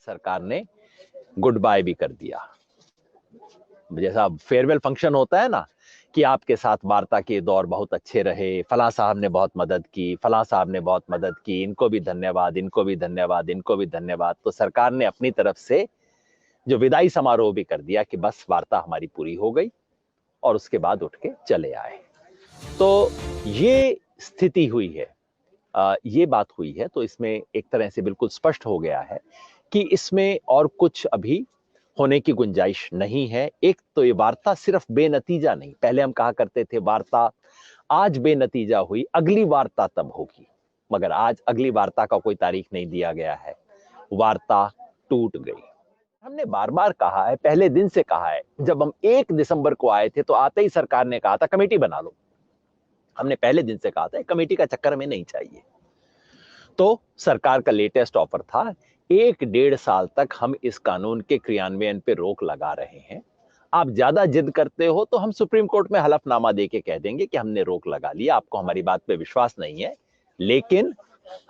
सरकार ने good bye भी कर दिया। जैसा फेयरवेल फंक्शन होता है ना कि आपके साथ वार्ता के दौर बहुत अच्छे रहे, फलां साहब ने बहुत मदद की, फलां साहब ने बहुत मदद की, इनको भी धन्यवाद, इनको भी धन्यवाद, इनको भी धन्यवाद। तो सरकार ने अपनी तरफ से जो विदाई समारोह भी कर दिया कि बस वार्ता हमारी पूरी हो गई और उसके बाद उठ के चले आए। तो ये स्थिति हुई है, ये बात हुई है। तो इसमें एक तरह से बिल्कुल स्पष्ट हो गया है कि इसमें और कुछ अभी होने की गुंजाइश नहीं है। एक तो ये वार्ता सिर्फ बेनतीजा नहीं, पहले हम कहा करते थे वार्ता आज बेनतीजा हुई, अगली वार्ता तब होगी, मगर आज अगली वार्ता का कोई तारीख नहीं दिया गया है, वार्ता टूट गई। हमने बार बार कहा है, पहले दिन से कहा है, जब हम 1 दिसंबर को आए थे तो आते ही सरकार ने कहा था कमेटी बना लो। हमने पहले दिन से कहा था कमेटी का चक्कर में नहीं चाहिए। तो सरकार का लेटेस्ट ऑफर था 1-1.5 साल तक हम इस कानून के क्रियान्वयन पे रोक लगा रहे हैं। आप ज्यादा जिद करते हो तो हम सुप्रीम कोर्ट में हलफनामा देके कह देंगे कि हमने रोक लगा लिया, आपको हमारी बात पे विश्वास नहीं है, लेकिन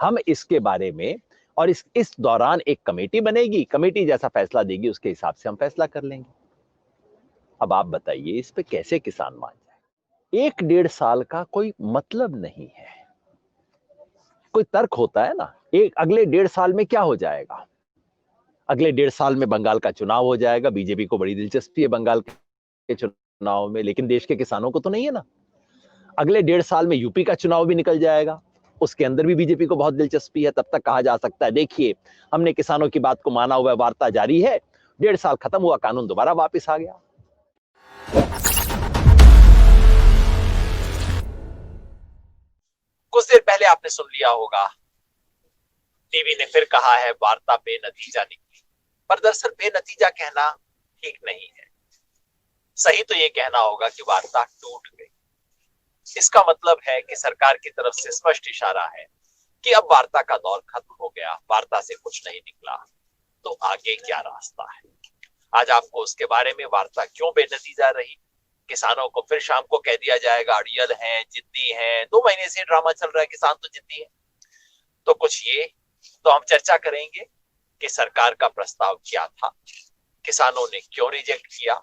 हम इसके बारे में और इस दौरान एक कमेटी बनेगी, कमेटी जैसा फैसला देगी उसके हिसाब से हम फैसला कर लेंगे। अब आप बताइए इस पे कैसे किसान मान जाए? 1-1.5 साल का कोई मतलब नहीं है। कोई तर्क होता है ना, एक अगले 1.5 साल में क्या हो जाएगा? अगले 1.5 साल में बंगाल का चुनाव हो जाएगा, बीजेपी को बड़ी दिलचस्पी है बंगाल के चुनाव में, लेकिन देश के किसानों को तो नहीं है ना। अगले 1.5 साल में यूपी का चुनाव भी निकल जाएगा, उसके अंदर भी बीजेपी को बहुत दिलचस्पी है। तब तक कहा जा सकता है देखिए हमने किसानों की बात को माना हुआ है, वार्ता जारी है, 1.5 साल खत्म हुआ, कानून दोबारा वापस आ गया। कुछ देर पहले आपने सुन लिया होगा, टीवी ने फिर कहा है वार्ता बेनतीजा निकली, पर दरअसल बेनतीजा कहना ठीक नहीं है। सही तो ये कहना होगा कि वार्ता टूट गई। इसका मतलब है कि सरकार की तरफ से स्पष्ट इशारा है कि अब वार्ता का दौर खत्म हो गया, वार्ता से कुछ नहीं निकला, तो आगे क्या रास्ता है। आज आपको उसके बारे में, वार्ता क्यों बेनतीजा रही, किसानों को फिर शाम को कह दिया जाएगा अड़ियल हैं, जिद्दी हैं, 2 महीने से ड्रामा चल रहा है किसान तो जिद्दी है, तो कुछ ये तो हम चर्चा करेंगे कि सरकार का प्रस्ताव क्या था, किसानों ने क्यों रिजेक्ट किया,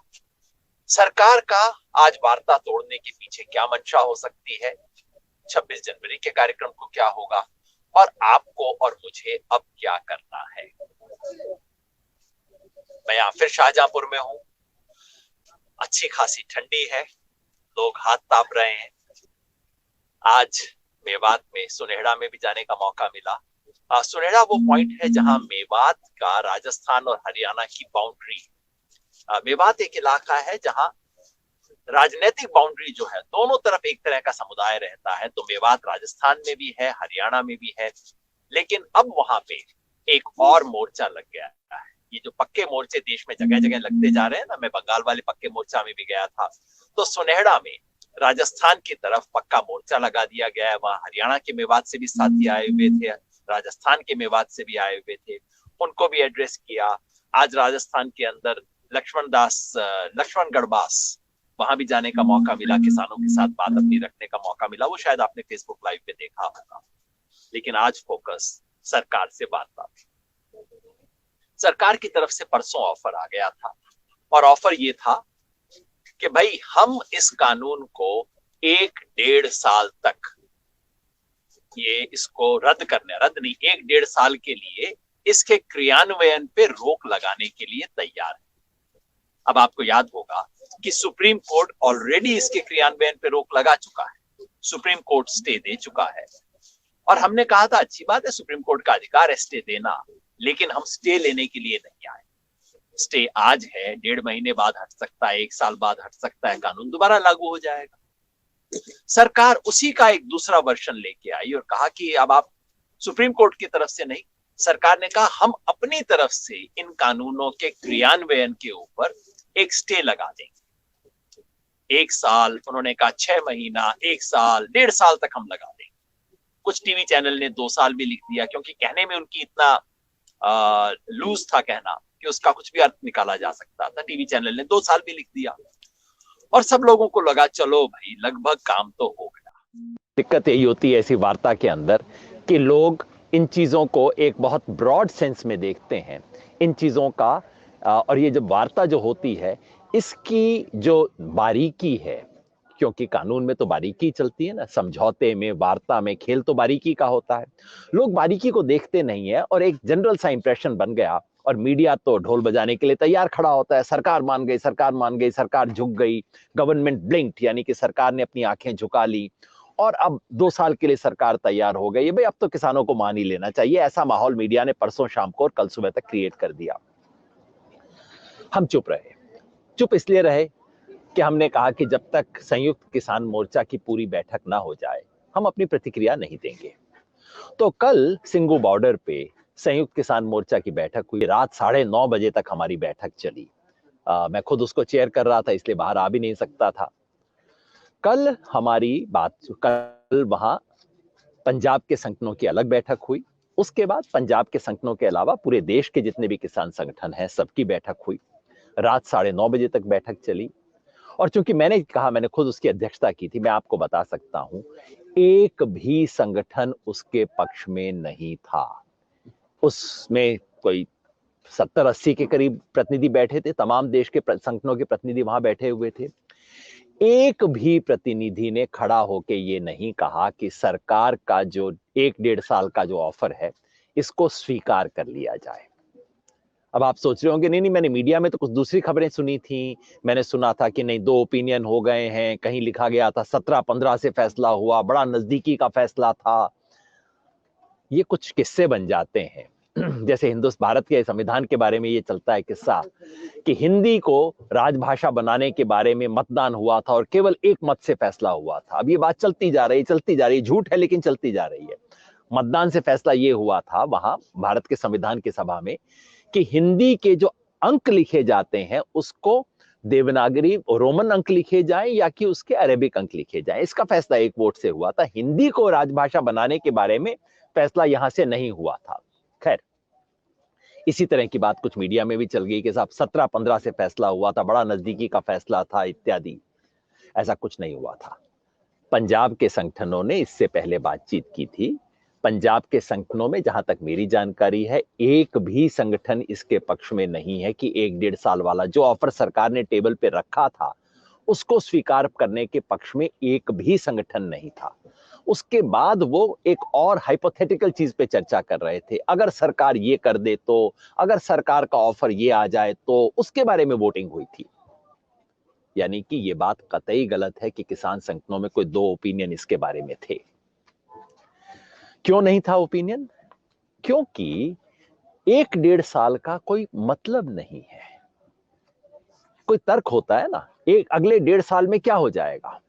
सरकार का आज वार्ता तोड़ने के पीछे क्या मंशा हो सकती है, 26 जनवरी के कार्यक्रम को क्या होगा, और आपको और मुझे अब क्या करना है। मैं यहां फिर शाहजहांपुर में हूं, अच्छी खासी ठंडी है, लोग हाथ ताप रहे हैं। आज मेवात में सुनेहड़ा में भी जाने का मौका मिला। सुनेहड़ा वो पॉइंट है जहां मेवात का राजस्थान और हरियाणा की बाउंड्री, मेवात एक इलाका है जहां राजनीतिक बाउंड्री जो है दोनों तरफ एक तरह का समुदाय रहता है। तो मेवात राजस्थान में भी है, हरियाणा में भी है, लेकिन अब वहां पे एक और मोर्चा लग गया है। ये जो पक्के मोर्चे देश में जगह जगह लगते जा रहे हैं ना, मैं बंगाल वाले पक्के मोर्चा में भी गया था, तो सुनेहड़ा में राजस्थान की तरफ पक्का मोर्चा लगा दिया गया है। वहां हरियाणा के मेवात से भी साथी आए हुए थे, राजस्थान के मेवात से भी आए हुए थे, उनको भी एड्रेस किया। आज राजस्थान के अंदर लक्ष्मण गढ़वास, वहां भी जाने का मौका मिला, किसानों के साथ बात अपनी रखने का मौका मिला, वो शायद आपने फेसबुक लाइव पे देखा होगा। लेकिन आज फोकस सरकार से वार्ता। सरकार की तरफ से परसों ऑफर आ गया था, और ऑफर ये था कि भाई हम इस कानून को 1-1.5 साल तक ये इसको रद्द नहीं, 1-1.5 साल के लिए इसके क्रियान्वयन पे रोक लगाने के लिए तैयार है। अब आपको याद होगा कि सुप्रीम कोर्ट ऑलरेडी इसके क्रियान्वयन पे रोक लगा चुका है, सुप्रीम कोर्ट स्टे दे चुका है, और हमने कहा था अच्छी बात है, सुप्रीम कोर्ट का अधिकार है स्टे देना, लेकिन हम स्टे लेने के लिए नहीं आए। स्टे आज है, 1.5 महीने बाद हट सकता है, 1 साल बाद हट सकता है, कानून दोबारा लागू हो जाएगा। सरकार उसी का एक दूसरा वर्जन लेके आई और कहा कि अब आप सुप्रीम कोर्ट की तरफ से नहीं, सरकार ने कहा हम अपनी तरफ से इन कानूनों के क्रियान्वयन के ऊपर एक स्टे लगा देंगे। 1 साल, उन्होंने कहा 6 महीना, 1 साल, 1.5 साल तक हम लगा देंगे। कुछ टीवी चैनल ने 2 साल भी लिख दिया, क्योंकि कहने में उनकी इतना लूज था कहना कि उसका कुछ भी अर्थ निकाला जा सकता था। टीवी चैनल ने 2 साल भी लिख दिया, और सब लोगों को लगा चलो भाई लगभग काम तो हो गया। दिक्कत यही होती है ऐसी वार्ता के अंदर कि लोग इन चीजों को एक बहुत ब्रॉड सेंस में देखते हैं। इन चीजों का और ये जब वार्ता जो होती है, इसकी जो बारीकी है, क्योंकि कानून में तो बारीकी चलती है ना, समझौते में, वार्ता में, खेल तो बारीकी का होता है। लोग बारीकी को देखते नहीं है और एक जनरल सा इंप्रेशन बन गया और मीडिया तो ढोल बजाने के लिए तैयार खड़ा होता है। सरकार मान गई, सरकार मान गई, सरकार झुक गई, गवर्नमेंट ब्लिंक्ड, यानी कि सरकार ने अपनी आंखें झुका ली और अब 2 साल के लिए सरकार तैयार हो गई है। भाई अब तो किसानों को मान ही लेना चाहिए। ऐसा माहौल मीडिया ने परसों शाम को और कल सुबह तक क्रिएट कर दिया। हम चुप रहे। चुप इसलिए रहे कि हमने कहा कि जब तक संयुक्त किसान मोर्चा की पूरी बैठक ना हो जाए, हम अपनी प्रतिक्रिया नहीं देंगे। तो कल सिंगू बॉर्डर पे संयुक्त किसान मोर्चा की बैठक हुई। रात 9:30 बजे तक हमारी बैठक चली। मैं खुद उसको चेयर कर रहा था, इसलिए बाहर आ भी नहीं सकता था। कल वहां पंजाब के संगठनों की अलग बैठक हुई। उसके बाद पंजाब के संगठनों के अलावा पूरे देश के जितने भी किसान संगठन हैं, सबकी बैठक हुई। रात 9:30 बजे तक बैठक चली। और चूंकि मैंने खुद उसकी अध्यक्षता की थी, मैं आपको बता सकता हूं, एक भी संगठन उसके पक्ष में नहीं था। उसमें कोई 70-80 के करीब प्रतिनिधि बैठे थे। तमाम देश के संगठनों के प्रतिनिधि वहां बैठे हुए थे। एक भी प्रतिनिधि ने खड़ा होके ये नहीं कहा कि सरकार का जो 1-1.5 साल का जो ऑफर है, इसको स्वीकार कर लिया जाए। अब आप सोच रहे होंगे, नहीं मैंने मीडिया में तो कुछ दूसरी खबरें सुनी थी। मैंने सुना था कि नहीं, 2 ओपिनियन हो गए हैं, कहीं लिखा गया था 17-15 से फैसला हुआ, बड़ा नजदीकी का फैसला था। ये कुछ किस्से बन जाते हैं। जैसे भारत के संविधान के बारे में ये चलता है किस्सा कि हिंदी को राजभाषा बनाने के बारे में मतदान हुआ था और केवल एक मत से फैसला हुआ था। अब ये बात चलती जा रही, झूठ है लेकिन चलती जा रही है। मतदान से फैसला ये हुआ था वहां भारत के संविधान की सभा में कि हिंदी के जो अंक लिखे जाते हैं उसको देवनागरी और रोमन अंक लिखे जाएं या कि उसके अरेबिक अंक लिखे जाएं। इसका फैसला एक वोट से हुआ था। हिंदी को राजभाषा बनाने के बारे में फैसला यहां से नहीं हुआ था। खैर, इसी तरह की बात कुछ मीडिया में भी चल गई कि साहब 17-15 से फैसला हुआ था, बड़ा नजदीकी का फैसला था इत्यादि। ऐसा कुछ नहीं हुआ था। पंजाब के संगठनों ने इससे पहले बातचीत की थी। पंजाब के संगठनों में जहां तक मेरी जानकारी है, एक भी संगठन इसके पक्ष में नहीं है कि 1-1.5 साल वाला जो ऑफर सरकार ने टेबल पे रखा था उसको स्वीकार करने के पक्ष में एक भी संगठन नहीं था। उसके बाद वो एक और हाइपोथेटिकल चीज पे चर्चा कर रहे थे। अगर सरकार ये कर दे तो, अगर सरकार का ऑफर ये आ जाए तो, उसके बारे में वोटिंग हुई थी। यानी कि ये बात कतई गलत है कि किसान संगठनों में कोई 2 ओपिनियन इसके बारे में थे। क्यों नहीं था ओपिनियन? क्योंकि 1-1.5 साल का कोई मतलब नहीं है। कोई तर्क होता है ना, एक अगले 1.5 साल में क्या हो जाएगा?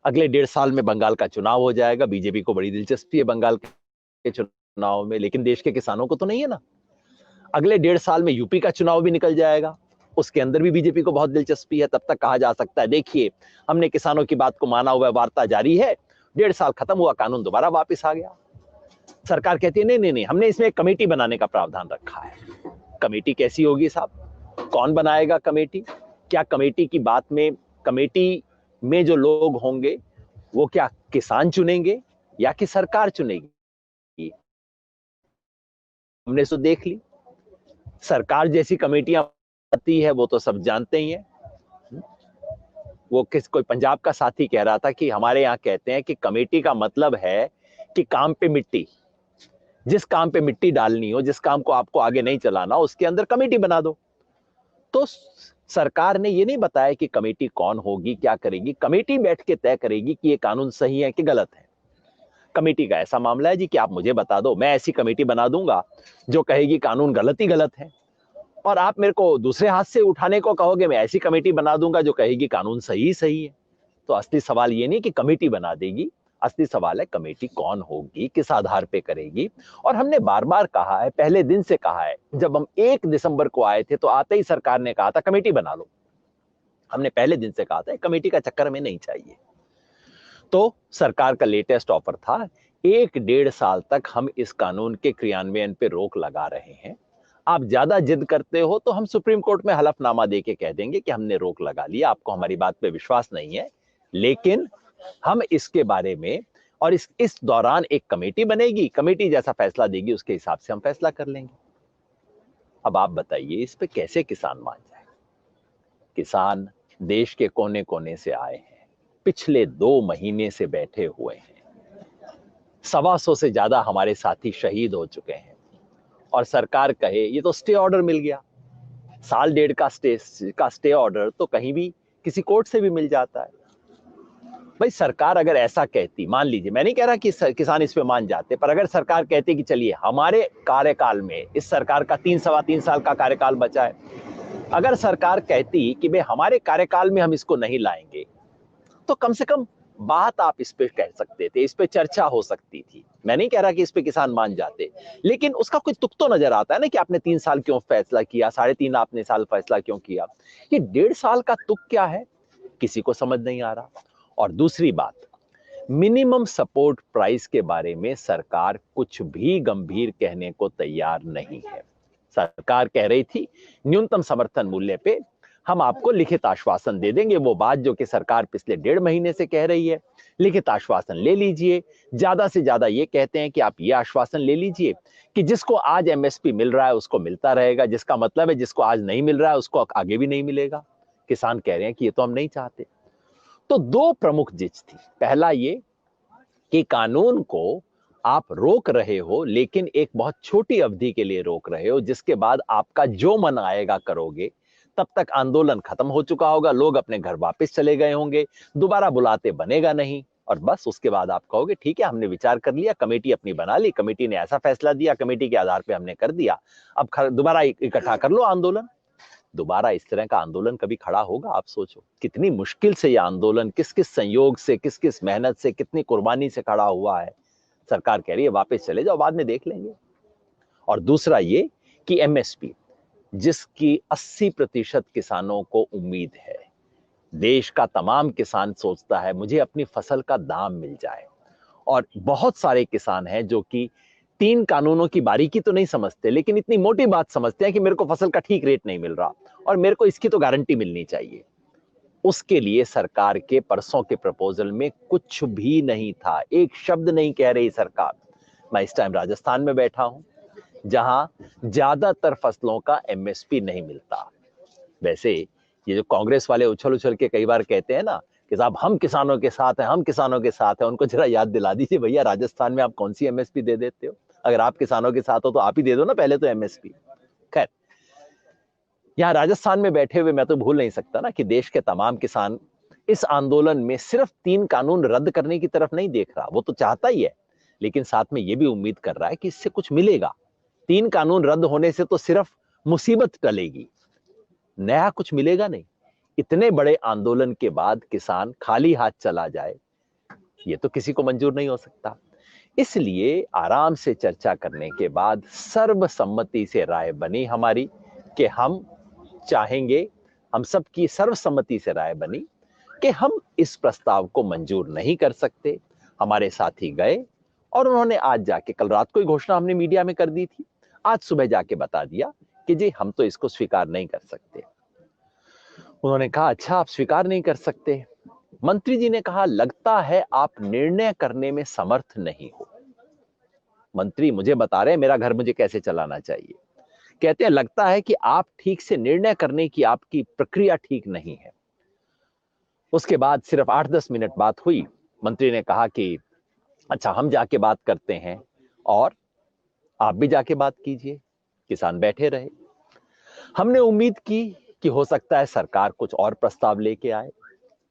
अगले 1.5 साल में बंगाल का चुनाव हो जाएगा। बीजेपी को बड़ी दिलचस्पी है बंगाल के चुनाव में, लेकिन देश के किसानों को तो नहीं है ना। अगले 1.5 साल में यूपी का चुनाव भी निकल जाएगा, उसके अंदर भी बीजेपी को बहुत दिलचस्पी है। तब तक कहा जा सकता है, देखिए हमने किसानों की बात को माना हुआ है, वार्ता जारी है, 1.5 साल खत्म हुआ, कानून दोबारा वापस आ गया। सरकार कहती है नहीं, हमने इसमें एक कमेटी बनाने का प्रावधान रखा है। कमेटी कैसी होगी साहब? कौन बनाएगा कमेटी? क्या कमेटी की बात में, कमेटी में जो लोग होंगे वो क्या किसान चुनेंगे या कि सरकार चुनेगी? हमने तो देख ली, सरकार जैसी कमेटियां आती है वो तो सब जानते ही हैं। वो कोई पंजाब का साथी कह रहा था कि हमारे यहाँ कहते हैं कि कमेटी का मतलब है कि काम पे मिट्टी, जिस काम पे मिट्टी डालनी हो, जिस काम को आपको आगे नहीं चलाना, उसके अंदर कमेटी बना दो। तो सरकार ने ये नहीं बताया कि कमेटी कौन होगी, क्या करेगी। कमेटी बैठ के तय करेगी कि ये कानून सही है कि गलत है। कमेटी का ऐसा मामला है जी कि आप मुझे बता दो, मैं ऐसी कमेटी बना दूंगा जो कहेगी कानून गलत ही गलत है, और आप मेरे को दूसरे हाथ से उठाने को कहोगे, मैं ऐसी कमेटी बना दूंगा जो कहेगी कानून सही सही है। तो असली सवाल ये नहीं कि कमेटी बना देगी, असली सवाल है कमेटी कौन होगी, किस आधार पे करेगी। और हमने बार बार कहा है, पहले दिन से कहा है, जब हम 1 दिसंबर को आए थे तो आते ही सरकार ने कहा था कमेटी बना लो। हमने पहले दिन से कहा था कमेटी का चक्कर में नहीं चाहिए। तो सरकार का लेटेस्ट ऑफर था 1-1.5 साल तक हम इस कानून के क्रियान्वयन पे रोक लगा रहे हैं। आप ज्यादा जिद करते हो तो हम सुप्रीम कोर्ट में हलफनामा देके कह देंगे कि हमने रोक लगा लिया, आपको हमारी बात पे विश्वास नहीं है, लेकिन हम इसके बारे में, और इस दौरान एक कमेटी बनेगी, कमेटी जैसा फैसला देगी उसके हिसाब से हम फैसला कर लेंगे। अब आप बताइए इस पे कैसे किसान मान जाए। किसान देश के कोने कोने से आए हैं, पिछले 2 महीने से बैठे हुए हैं, 125 से ज्यादा हमारे साथी शहीद हो चुके हैं, और सरकार कहे ये तो स्टे ऑर्डर मिल गया। साल डेढ़ का स्टे ऑर्डर तो कहीं भी किसी कोर्ट से भी मिल जाता है। भाई सरकार अगर ऐसा कहती, मान लीजिए, मैं नहीं कह रहा कि किसान इस पे मान जाते, पर अगर सरकार कहती कि चलिए हमारे कार्यकाल में, इस सरकार का 3 सवा 3 साल का कार्यकाल बचा है, अगर सरकार कहती कि भाई हमारे कार्यकाल में हम इसको नहीं लाएंगे, तो कम से कम बात आप इस पे कह सकते थे, इस पे चर्चा हो सकती थी। मैं नहीं कह रहा कि इस पे किसान मान जाते, लेकिन उसका कुछ तुक तो नजर आता है ना कि आपने 3 साल क्यों फैसला किया, 3.5 आपने साल फैसला क्यों किया। ये 1.5 साल का तुक क्या है, किसी को समझ नहीं आ रहा। और दूसरी बात, मिनिमम सपोर्ट प्राइस के बारे में सरकार कुछ भी गंभीर कहने को तैयार नहीं है। सरकार कह रही थी न्यूनतम समर्थन मूल्य पे हम आपको लिखित आश्वासन दे देंगे, वो बात जो कि सरकार पिछले 1.5 महीने से कह रही है, लिखित आश्वासन ले लीजिए। ज्यादा से ज्यादा ये कहते हैं कि आप ये आश्वासन ले लीजिए कि जिसको आज एमएसपी मिल रहा है उसको मिलता रहेगा, जिसका मतलब है जिसको आज नहीं मिल रहा है उसको आगे भी नहीं मिलेगा। किसान कह रहे हैं कि ये तो हम नहीं चाहते। तो 2 प्रमुख जिज थी। पहला ये कि कानून को आप रोक रहे हो, लेकिन एक बहुत छोटी अवधि के लिए रोक रहे हो, जिसके बाद आपका जो मन आएगा करोगे। तब तक आंदोलन खत्म हो चुका होगा, लोग अपने घर वापस चले गए होंगे, दोबारा बुलाते बनेगा नहीं, और बस उसके बाद आप कहोगे ठीक है हमने विचार कर लिया, कमेटी अपनी बना ली, कमेटी ने ऐसा फैसला दिया, कमेटी के आधार पे हमने कर दिया, अब दोबारा इकट्ठा कर लो आंदोलन। दोबारा इस तरह का आंदोलन कभी खड़ा होगा? आप सोचो कितनी मुश्किल से यह आंदोलन, किस किस संयोग से, किस किस मेहनत से, कितनी कुर्बानी से खड़ा हुआ है। सरकार कह रही है वापस चले जाओ, बाद में देख लेंगे। और दूसरा ये कि एमएसपी, जिसकी 80% किसानों को उम्मीद है, देश का तमाम किसान सोचता है मुझे अपनी फसल का दाम मिल जाए, और बहुत सारे किसान हैं जो कि 3 कानूनों की बारीकी तो नहीं समझते, लेकिन इतनी मोटी बात समझते हैं कि मेरे को फसल का ठीक रेट नहीं मिल रहा और मेरे को इसकी तो गारंटी मिलनी चाहिए। उसके लिए सरकार के परसों के प्रपोजल में कुछ भी नहीं था, एक शब्द नहीं कह रही सरकार। मैं इस टाइम राजस्थान में बैठा हूं, जहां ज्यादातर फसलों का एमएसपी नहीं मिलता। वैसे ये जो कांग्रेस वाले उछल उछल के कई बार कहते हैं ना कि साहब हम किसानों के साथ हैं, हम किसानों के साथ हैं, उनको जरा याद दिला दीजिए भैया राजस्थान में आप कौन सी एमएसपी दे देते हो? अगर आप किसानों के साथ हो तो आप ही दे दो ना पहले तो एमएसपी। खैर, यहां राजस्थान में बैठे हुए मैं तो भूल नहीं सकता ना कि देश के तमाम किसान इस आंदोलन में सिर्फ 3 कानून रद्द करने की तरफ नहीं देख रहा, वो तो चाहता ही है, लेकिन साथ में ये भी उम्मीद कर रहा है कि इससे कुछ मिलेगा। 3 कानून रद्द होने से तो सिर्फ मुसीबत टलेगी, नया कुछ मिलेगा नहीं। इतने बड़े आंदोलन के बाद किसान खाली हाथ चला जाए, ये तो किसी को मंजूर नहीं हो सकता। इसलिए आराम से चर्चा करने के बाद सर्वसम्मति से राय बनी हमारी कि हम चाहेंगे, हम सबकी सर्वसम्मति से राय बनी कि हम इस प्रस्ताव को मंजूर नहीं कर सकते। हमारे साथी गए और उन्होंने आज जाके, कल रात को ही घोषणा हमने मीडिया में कर दी थी, आज सुबह जाके बता दिया कि जी हम तो इसको स्वीकार नहीं कर सकते। उन्होंने कहा अच्छा आप स्वीकार नहीं कर सकते? मंत्री जी ने कहा लगता है आप निर्णय करने में समर्थ नहीं हो। मंत्री मुझे बता रहे हैं मेरा घर मुझे कैसे चलाना चाहिए, कहते हैं लगता है कि आप ठीक से निर्णय करने की आपकी प्रक्रिया ठीक नहीं है। उसके बाद सिर्फ 8-10 मिनट बात हुई, मंत्री ने कहा कि अच्छा हम जाके बात करते हैं और आप भी जाके बात कीजिए। किसान बैठे रहे। हमने उम्मीद की कि हो सकता है सरकार कुछ और प्रस्ताव लेके आए।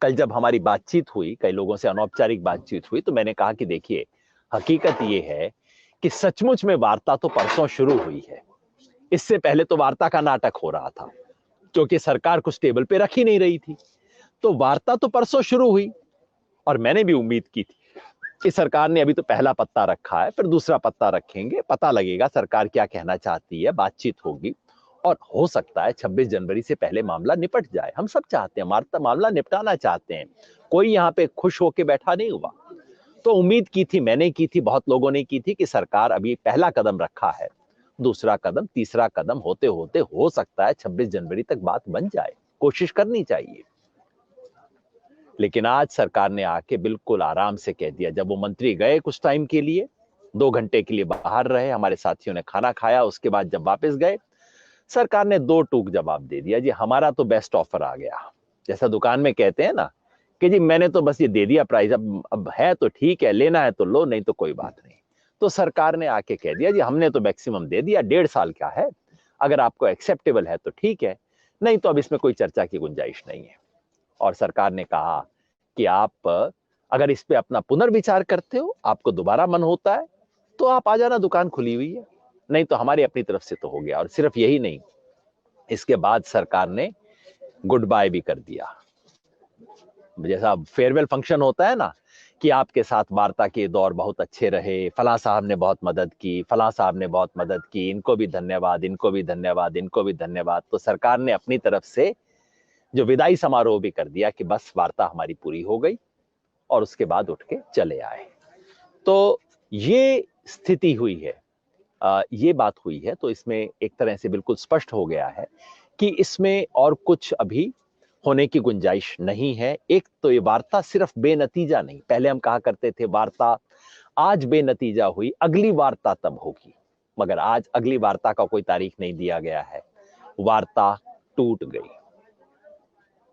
कल जब हमारी बातचीत हुई, कई लोगों से अनौपचारिक बातचीत हुई, तो मैंने कहा कि देखिए हकीकत यह है कि सचमुच में वार्ता तो परसों शुरू हुई है, इससे पहले तो वार्ता का नाटक हो रहा था क्योंकि सरकार कुछ टेबल पे रख ही नहीं रही थी। तो वार्ता तो परसों शुरू हुई और मैंने भी उम्मीद की थी कि सरकार ने अभी तो पहला पत्ता रखा है, फिर दूसरा पत्ता रखेंगे, पता लगेगा सरकार क्या कहना चाहती है, बातचीत होगी और हो सकता है 26 जनवरी से पहले मामला निपट जाए। हम सब चाहते हैं, मामला निपटाना चाहते हैं, कोई यहाँ पे खुश होके बैठा नहीं हुआ। तो उम्मीद की थी, मैंने की थी, बहुत लोगों ने की थी कि सरकार अभी पहला कदम रखा है, दूसरा कदम, तीसरा कदम होते होते हो सकता है 26 जनवरी तक बात बन जाए, कोशिश करनी चाहिए। लेकिन आज सरकार ने आके बिल्कुल आराम से कह दिया। जब वो मंत्री गए कुछ टाइम के लिए, 2 घंटे के लिए बाहर रहे, हमारे साथियों ने खाना खाया, उसके बाद जब वापस गए, सरकार ने दो टूक जवाब दे दिया जी, हमारा तो बेस्ट ऑफर आ गया। जैसा दुकान में कहते हैं ना कि जी मैंने तो बस ये दे दिया प्राइस, अब है तो ठीक है, लेना है तो लो, नहीं तो कोई बात नहीं। तो सरकार ने आके कह दिया जी हमने तो मैक्सिमम दे दिया, 1.5 साल का है, अगर आपको एक्सेप्टेबल है तो ठीक है, नहीं तो अब इसमें कोई चर्चा की गुंजाइश नहीं है। और सरकार ने कहा कि आप अगर इस पे अपना पुनर्विचार करते हो, आपको दोबारा मन होता है तो आप आ जाना, दुकान खुली हुई है, नहीं तो हमारी अपनी तरफ से तो हो गया। और सिर्फ यही नहीं, इसके बाद सरकार ने गुड बाय भी कर दिया। जैसा फेयरवेल फंक्शन होता है ना कि आपके साथ वार्ता के दौर बहुत अच्छे रहे, फलां साहब ने बहुत मदद की, फलां साहब ने बहुत मदद की, इनको भी धन्यवाद, इनको भी धन्यवाद, इनको भी धन्यवाद। तो सरकार ने अपनी तरफ से जो विदाई समारोह भी कर दिया कि बस वार्ता हमारी पूरी हो गई, और उसके बाद उठ के चले आए। तो ये स्थिति हुई है, ये बात हुई है। तो इसमें एक तरह से बिल्कुल स्पष्ट हो गया है कि इसमें और कुछ अभी होने की गुंजाइश नहीं है। एक तो ये वार्ता सिर्फ बेनतीजा नहीं, पहले हम कहा करते थे वार्ता आज बेनतीजा हुई, अगली वार्ता तब होगी, मगर आज अगली वार्ता का कोई तारीख नहीं दिया गया है, वार्ता टूट गई।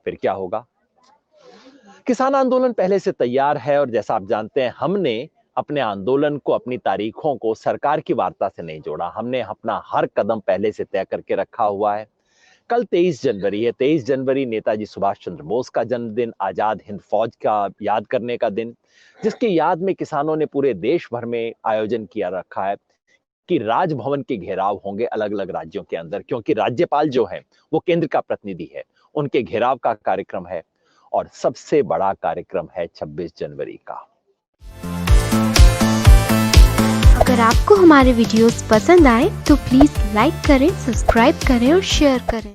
फिर क्या होगा? किसान आंदोलन पहले से तैयार है, और जैसा आप जानते हैं हमने अपने आंदोलन को, अपनी तारीखों को सरकार की वार्ता से नहीं जोड़ा, हमने अपना हर कदम पहले से तय करके रखा हुआ है। कल 23 जनवरी है, 23 जनवरी नेताजी सुभाष चंद्र बोस का जन्मदिन, आजाद हिंद फौज का याद करने का दिन, जिसकी याद में किसानों ने पूरे देश भर में आयोजन किया रखा है कि राजभवन के घेराव होंगे अलग अलग राज्यों के अंदर, क्योंकि राज्यपाल जो है वो केंद्र का प्रतिनिधि है, उनके घेराव का कार्यक्रम है। और सबसे बड़ा कार्यक्रम है 26 जनवरी का। अगर आपको हमारे वीडियोस पसंद आए तो प्लीज लाइक करें, सब्सक्राइब करें और शेयर करें।